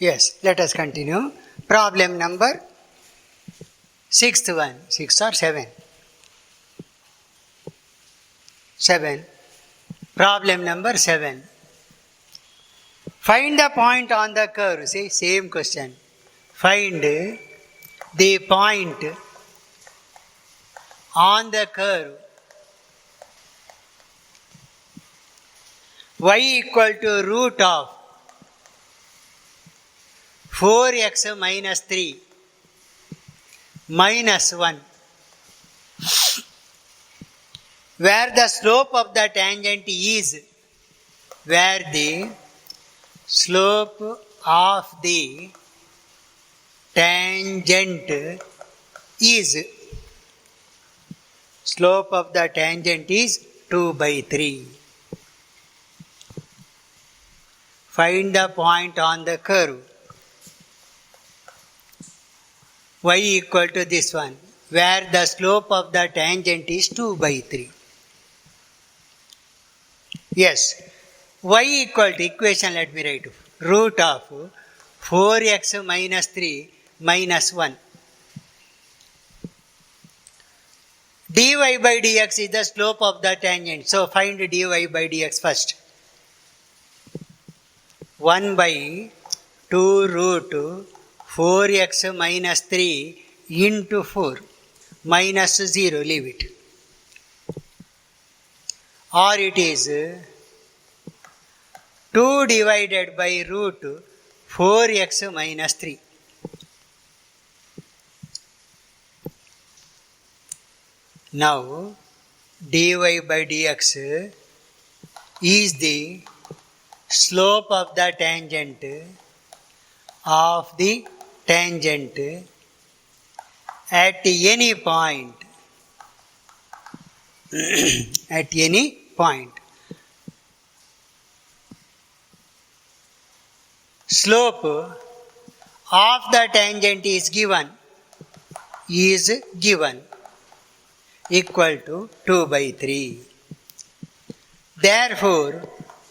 Yes, let us continue. Problem number sixth one. 6 or 7? 7. Problem number 7. Find the point on the curve. See, same question. Find the point on the curve y equal to root of 4x minus 3 minus 1, where the slope of the tangent is, where the slope of the tangent is, slope of the tangent is 2 by 3. Find the point on the curve y equal to this one, where the slope of the tangent is 2 by 3. Yes, y equal to, equation let me write, root of 4x minus 3 minus 1. dy by dx is the slope of the tangent. So find dy by dx first. 1 by 2 root 4x minus 3 into 4 minus 0, leave it. Or it is 2 divided by root 4x minus 3. Now, dy by dx is the slope of the tangent at any point. At any point. Slope of the tangent is given equal to 2 by 3. Therefore,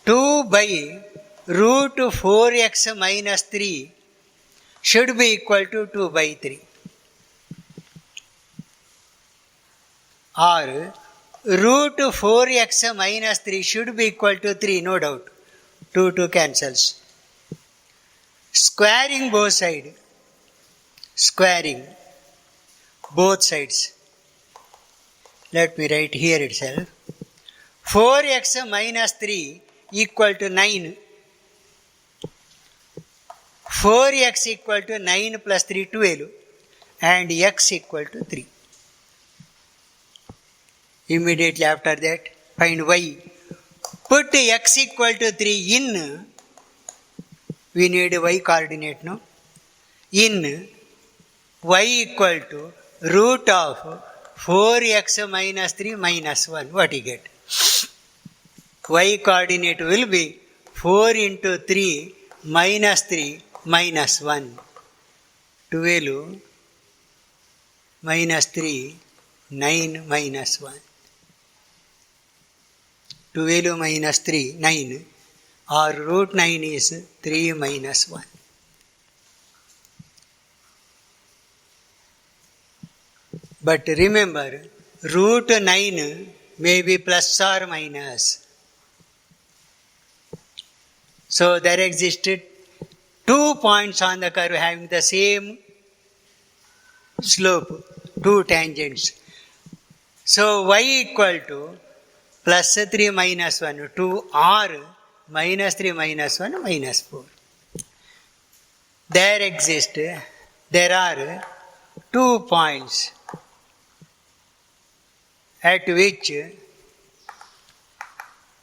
2 by root 4x minus 3 should be equal to 2 by 3. Or root 4x minus 3 should be equal to 3, no doubt. 2 cancels. Squaring both sides. Squaring both sides. Let me write here itself. 4x minus 3 equal to 9. 4x equal to 9 plus 3, 12. And x equal to 3. Immediately after that, find y. Put x equal to 3 in, we need y coordinate, no? In y equal to root of 4x minus 3 minus 1. What you get? Y coordinate will be 4 into 3 minus 3 minus 1. 12 minus 3, 9 minus 1. 12 minus 3, 9. Or root 9 is 3 minus 1. But remember, root 9 may be plus or minus. So there existed 2 points on the curve having the same slope, 2 tangents. So y equal to plus 3 minus 1, 2 or minus 3 minus 1 minus 4. There are 2 points at which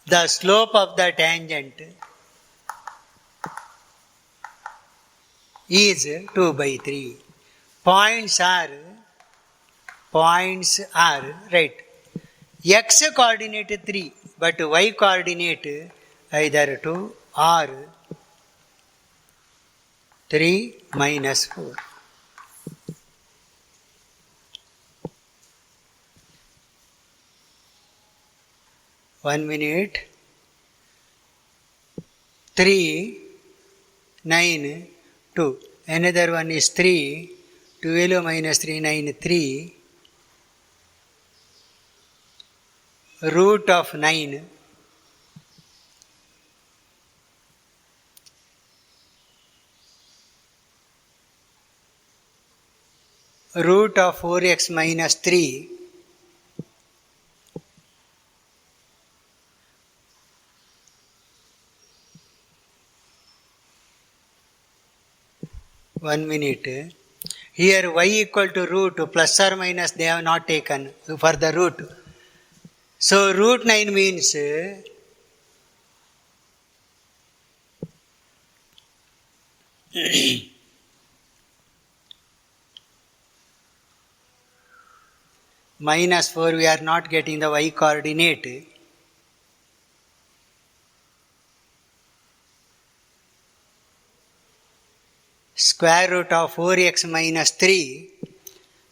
the slope of the tangent is 2 by 3. Points are, right, x coordinate 3, but y coordinate either 2 or 3 minus 4. One minute. 3, 9, 2. Another one is 3. 12 minus 3, 9, 3. Root of 9. Root of 4x minus 3. One minute. Here y equal to root, plus or minus they have not taken for the root. So root 9 means minus 4, we are not getting the y coordinate. Square root of 4x minus 3.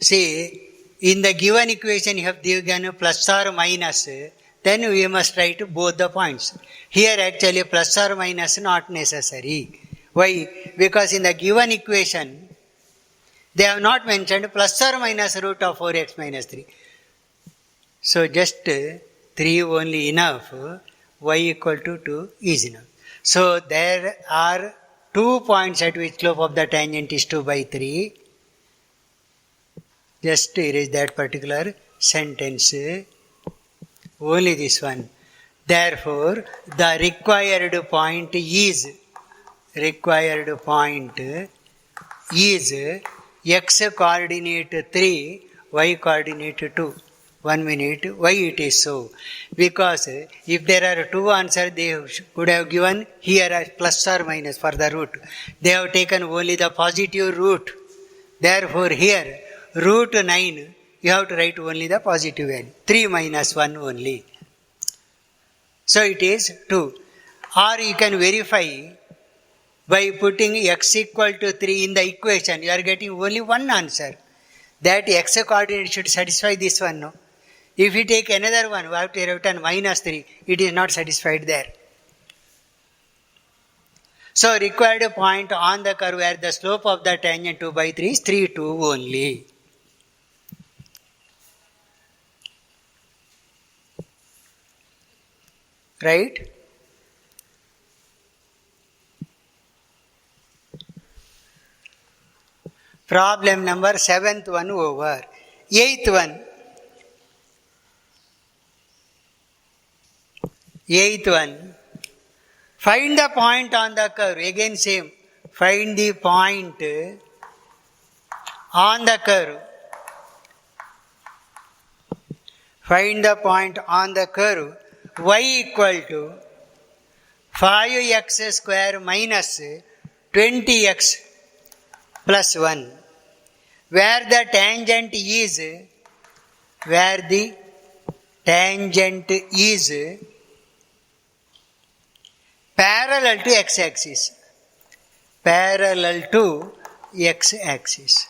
See, in the given equation you have given plus or minus, then we must write both the points. Here actually plus or minus not necessary. Why? Because in the given equation they have not mentioned plus or minus root of 4x minus 3. So just 3 only enough, y equal to 2 is enough. So there are 2 points at which slope of the tangent is 2 by 3. Just erase that particular sentence. Only this one. Therefore, the required point is x coordinate 3, y coordinate 2. 1 minute. Why it is so? Because if there are 2 answers, they could have given here as plus or minus for the root. They have taken only the positive root. Therefore, here root 9, you have to write only the positive value. 3 minus 1 only. So it is 2. Or you can verify by putting x equal to 3 in the equation. You are getting only one answer. That x coordinate should satisfy this one. No? If you take another one, we have to return minus 3. It is not satisfied there. So required point on the curve where the slope of the tangent 2 by 3 is 3, 2 only. Right? Problem number 7th one over. 8th one. 8th one. Find the point on the curve. Again same. Find the point on the curve. Find the point on the curve. Y equal to 5x square minus 20x plus 1. Where the tangent is parallel to x-axis. Parallel to x-axis.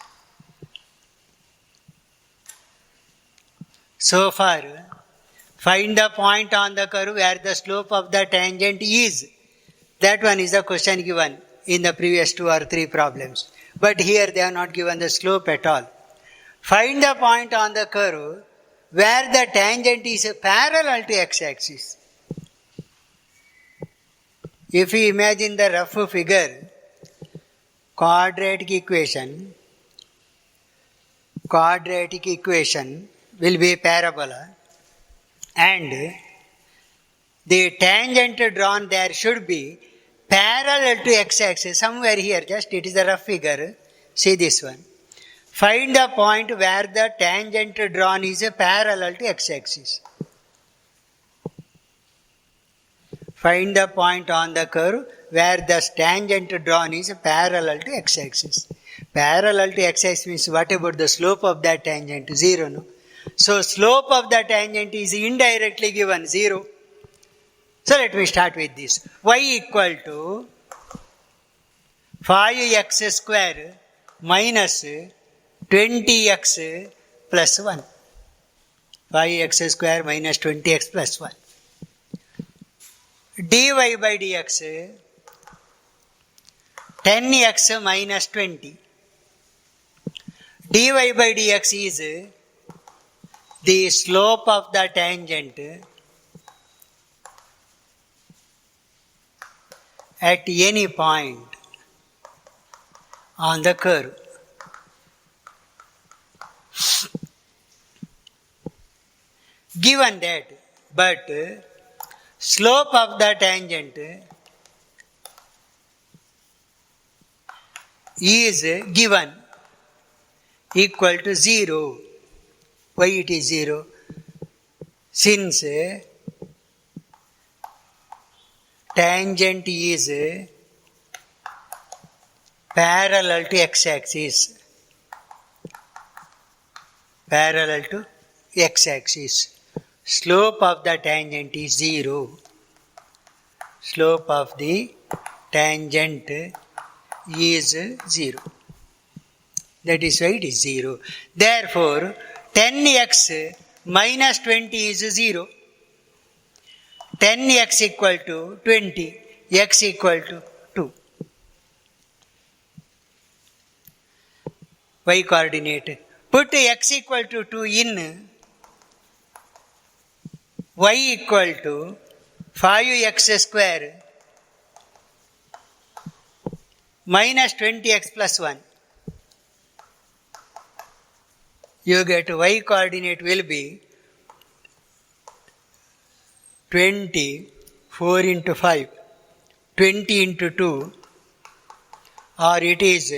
So far, find the point on the curve where the slope of the tangent is. That one is the question given in the previous 2 or 3 problems. But here they are not given the slope at all. Find the point on the curve where the tangent is parallel to x-axis. If you imagine the rough figure, quadratic equation will be parabola, and the tangent drawn there should be parallel to x-axis, somewhere here, just it is a rough figure. See this one. Find the point where the tangent drawn is parallel to x-axis. Find the point on the curve where the tangent drawn is parallel to x-axis. Parallel to x-axis means what about the slope of that tangent? 0, no? So slope of the tangent is indirectly given 0. So let me start with this. Y equal to 5x square minus 20x plus 1. 5x square minus 20x plus 1. dy by dx 10x minus 20. dy by dx is the slope of the tangent at any point on the curve. Given that, but slope of the tangent is given equal to 0. Why it is 0? Since tangent is parallel to x-axis. Parallel to x-axis. Slope of the tangent is 0. Slope of the tangent is 0. That is why it is 0. Therefore, 10x minus 20 is 0. 10x equal to 20. X equal to 2. Y coordinate. Put x equal to 2 in y equal to 5x square minus 20x plus 1. You get y coordinate will be 20, 4 into 5, 20 into 2, or it is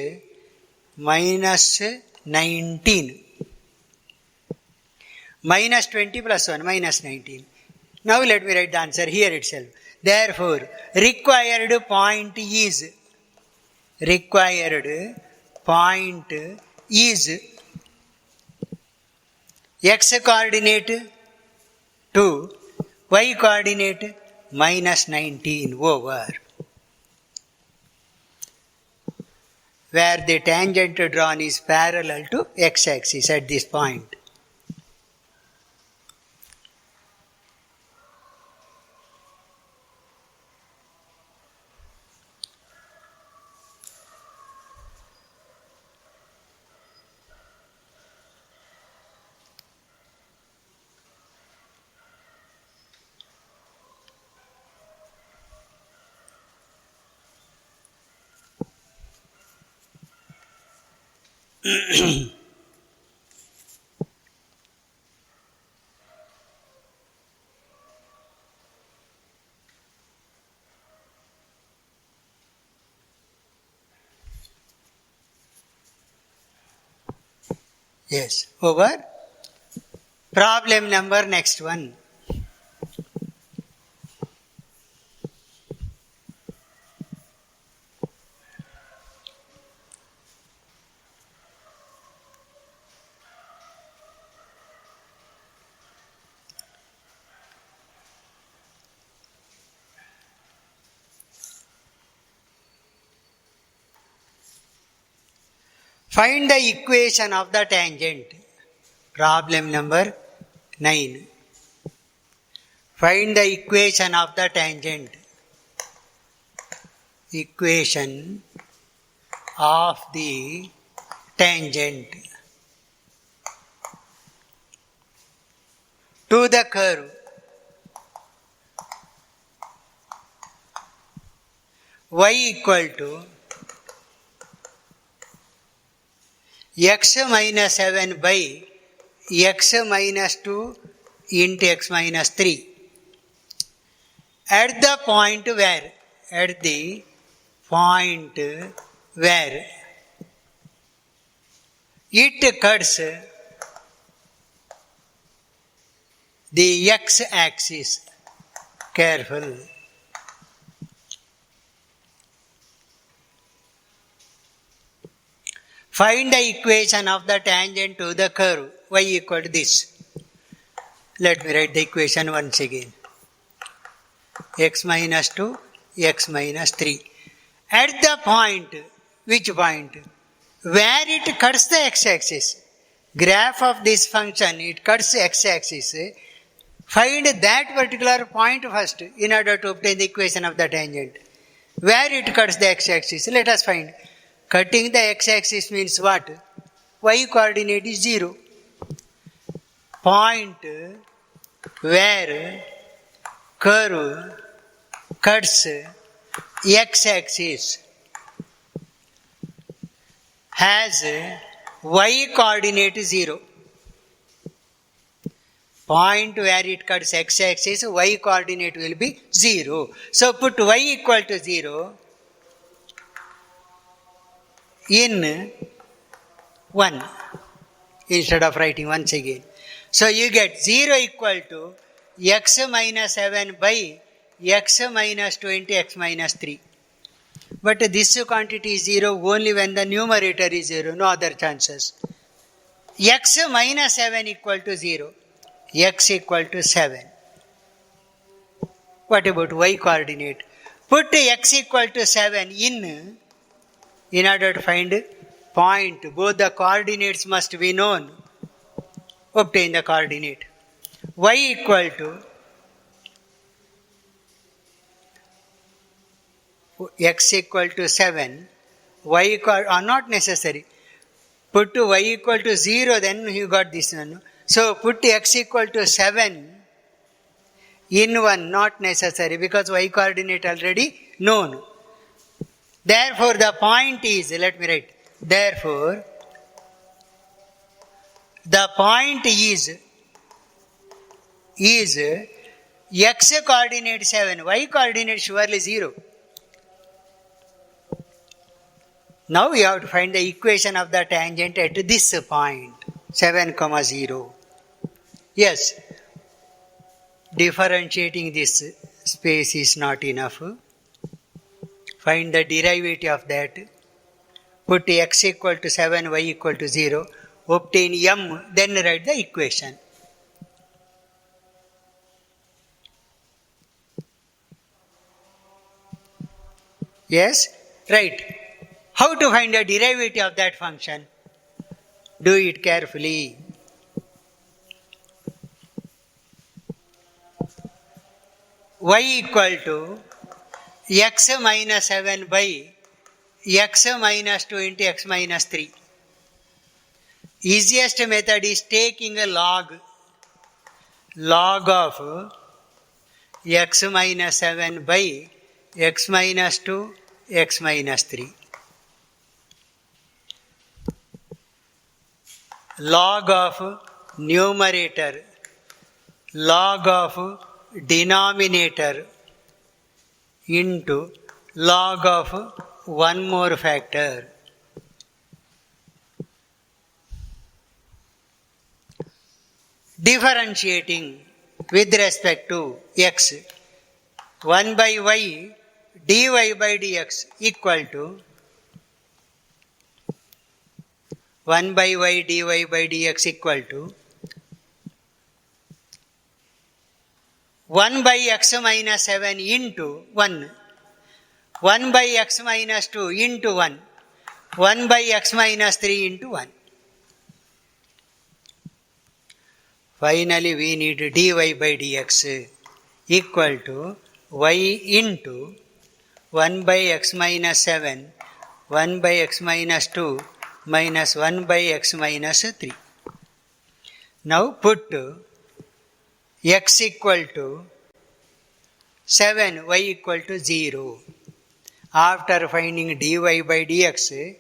minus 19. Minus 20 plus 1, minus 19. Now let me write the answer here itself. Therefore, required point is x coordinate 2, y coordinate minus 19 over where the tangent drawn is parallel to x-axis at this point. Yes, over. Problem number next one. Find the equation of the tangent. Problem number 9. Find the equation of the tangent. Equation of the tangent to the curve y equal to x minus 7 by x minus 2 into x minus 3 at the point where it cuts the x-axis. Careful. Find the equation of the tangent to the curve y equal to this. Let me write the equation once again. X minus 2, x minus 3. At the point, which point? Where it cuts the x-axis. Graph of this function, it cuts the x-axis. Find that particular point first in order to obtain the equation of the tangent. Where it cuts the x-axis? Let us find. Cutting the x-axis means what? Y coordinate is 0. Point where curve cuts x-axis has y coordinate 0. Point where it cuts x-axis, y coordinate will be 0. So put y equal to 0 in 1 instead of writing once again. So you get 0 equal to x minus 7 by x minus 20 x minus 3. But this quantity is 0 only when the numerator is 0, no other chances. X minus 7 equal to 0. X equal to 7. What about y coordinate? Put x equal to 7 in order to find point. Both the coordinates must be known. Obtain the coordinate. Y equal to x equal to 7. Y are not necessary. Put to y equal to 0, then you got this one. So put x equal to 7 in 1, not necessary because y coordinate already known. Therefore the point is, let me write, therefore the point is x coordinate 7, y coordinate surely 0. Now we have to find the equation of the tangent at this point, 7, 0. Yes, differentiating this space is not enough. Find the derivative of that. Put x equal to 7, y equal to 0. Obtain m, then write the equation. Yes, right. How to find the derivative of that function? Do it carefully. Y equal to x minus 7 by x minus 2 into x minus 3. Easiest method is taking a log of x minus 7 by x minus 2, x minus 3. Log of numerator, log of denominator into log of one more factor. Differentiating with respect to x, 1 by y dy by dx equal to 1 by y dy by dx equal to 1 by x minus 7 into 1, 1 by x minus 2 into 1, 1 by x minus 3 into 1. Finally, we need dy by dx equal to y into 1 by x minus 7, 1 by x minus 2 minus 1 by x minus 3. Now put x equal to 7, y equal to 0. After finding dy by dx,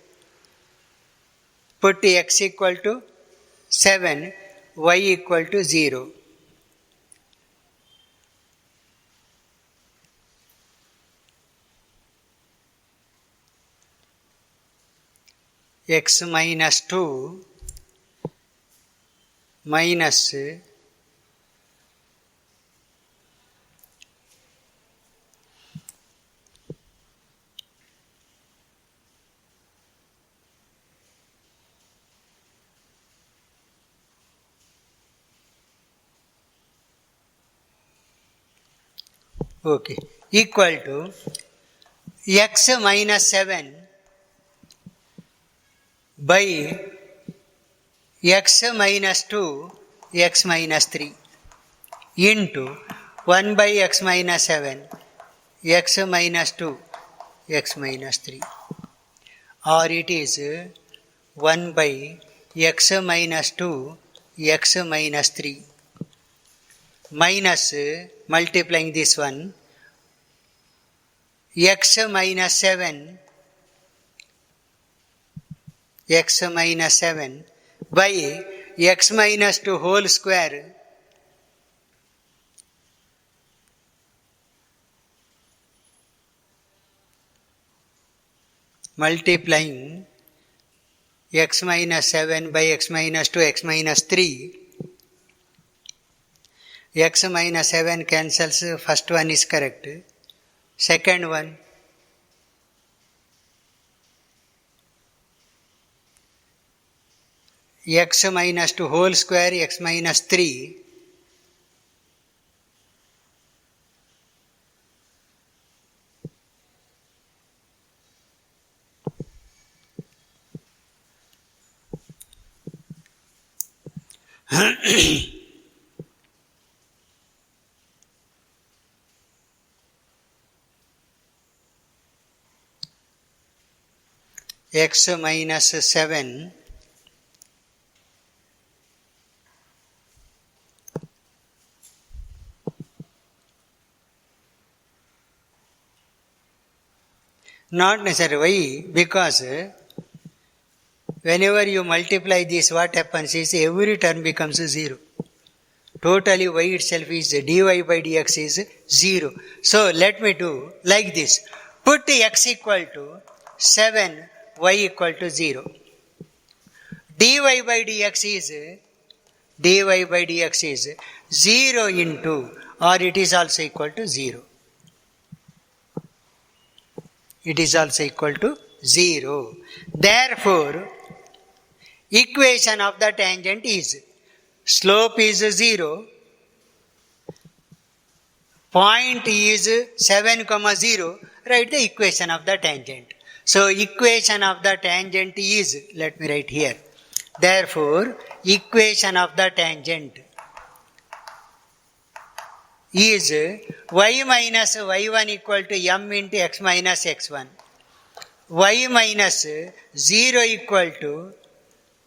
put x equal to 7, y equal to 0. X minus 2 minus equal to x minus 7 by x minus 2 x minus 3 into 1 by x minus 7 x minus 2 x minus 3, or it is 1 by x minus 2 x minus 3 minus multiplying this one x minus 7 by x minus 2 whole square multiplying x minus 7 by x minus 2 x minus 3. X minus 7 cancels, first one is correct. Second one, x minus 2 whole square x minus 3 x minus 7 not necessary. Why? Because whenever you multiply this, what happens is every term becomes 0. Totally y itself is dy by dx is 0. So let me do like this. Put x equal to 7, y equal to 0. dy by dx is 0 into, or it is also equal to 0. It is also equal to 0. Therefore, equation of the tangent is slope is 0, point is 7, 0, write the equation of the tangent. So, equation of the tangent is, let me write here. Therefore, equation of the tangent is y minus y1 equal to m into x minus x1. Y minus 0 equal to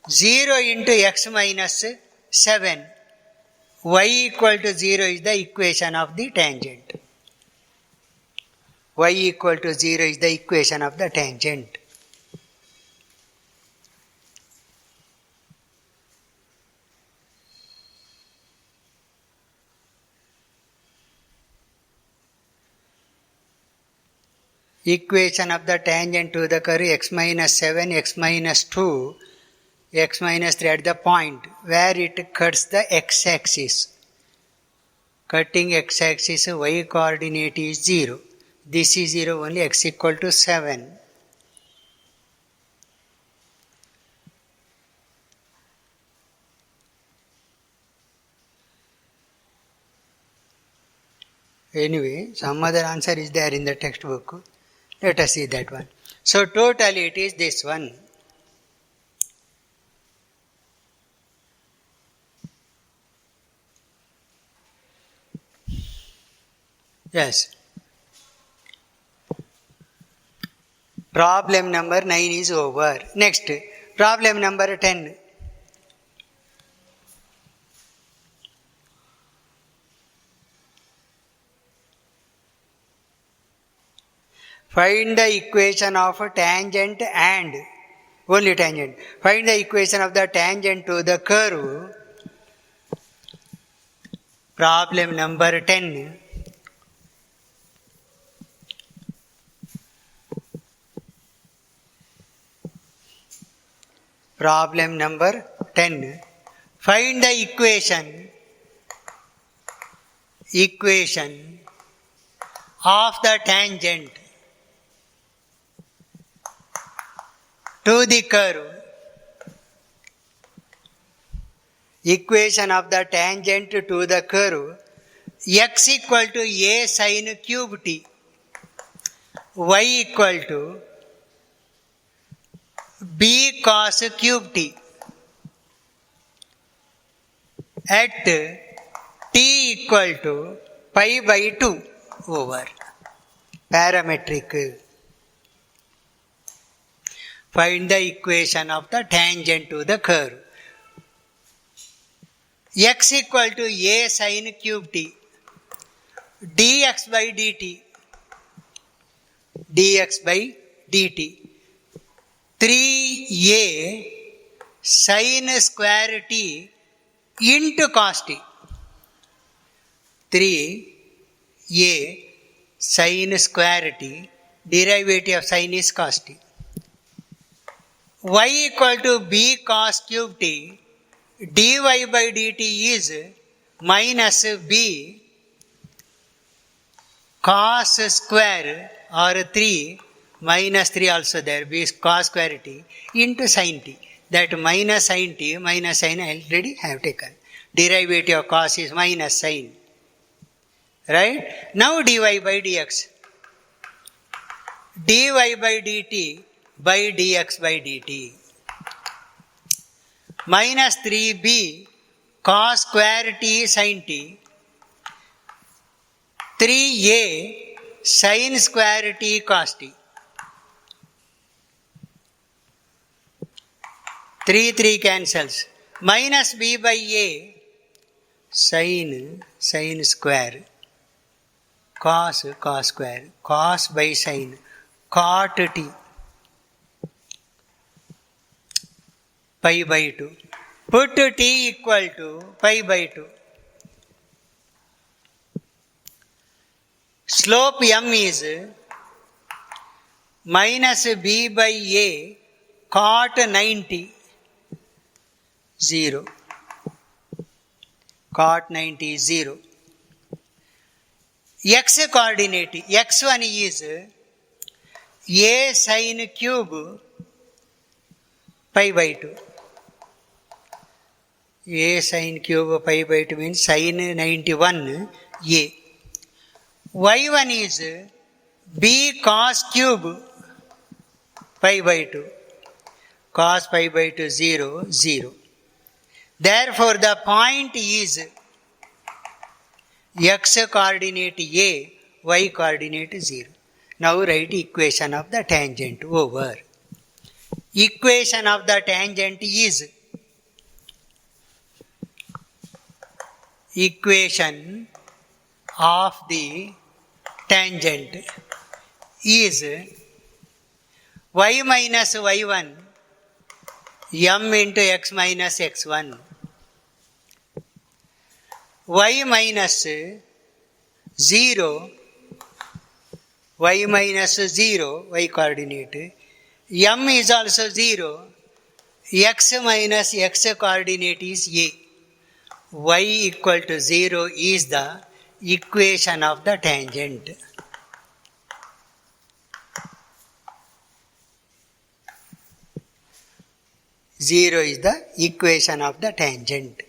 0 into x minus 7. Y equal to 0 is the equation of the tangent. Y equal to 0 is the equation of the tangent. Equation of the tangent to the curve x minus 7, x minus 2, x minus 3 at the point where it cuts the x-axis. Cutting x-axis, y coordinate is 0. This is 0, only x equal to 7. Anyway, some other answer is there in the textbook. Let us see that one. So, totally it is this one. Yes. Problem number 9 is over. Next, problem number 10. Find the equation of a tangent and only tangent. Find the equation of the tangent to the curve. Problem number 10. Problem number 10. Find the equation of the tangent to the curve. Equation of the tangent to the curve x equal to a sin cube t, y equal to b cos cube t at t equal to pi by 2 over parametric. Find the equation of the tangent to the curve. X equal to a sin cube t. Dx by dt. Dx by dt. 3a sin square t into cos t. 3a sin square t, derivative of sin is cos t. Y equal to b cos cube t, dy by dt is minus b cos square or 3 minus 3 also there, b cos square t into sin t. That minus sin t, minus sin I already have taken. Derivative of cos is minus sin. Right? Now dy by dx. Dy by dt by dx by dt. Minus 3b cos square t sin t. 3a sin square t cos t. 3 cancels. Minus b by a sin square. Cos square. Cos by sin. Cot t. Pi by 2. Put t equal to pi by 2. Slope m is minus b by a cot 90. 0. Cot 90 is 0. X coordinate. X1 is a sin cube pi by 2. A sin cube pi by 2 means sin 91 a. Y1 is b cos cube pi by 2. Cos pi by 2 0 0. Therefore the point is x coordinate a, y coordinate 0. Now write equation of the tangent over. Equation of the tangent is equation of the tangent is y minus y1 m into x minus x1. Y minus 0, y minus 0, y coordinate. M is also 0. X minus x coordinate is a. Y equal to 0 is the equation of the tangent. Zero is the equation of the tangent.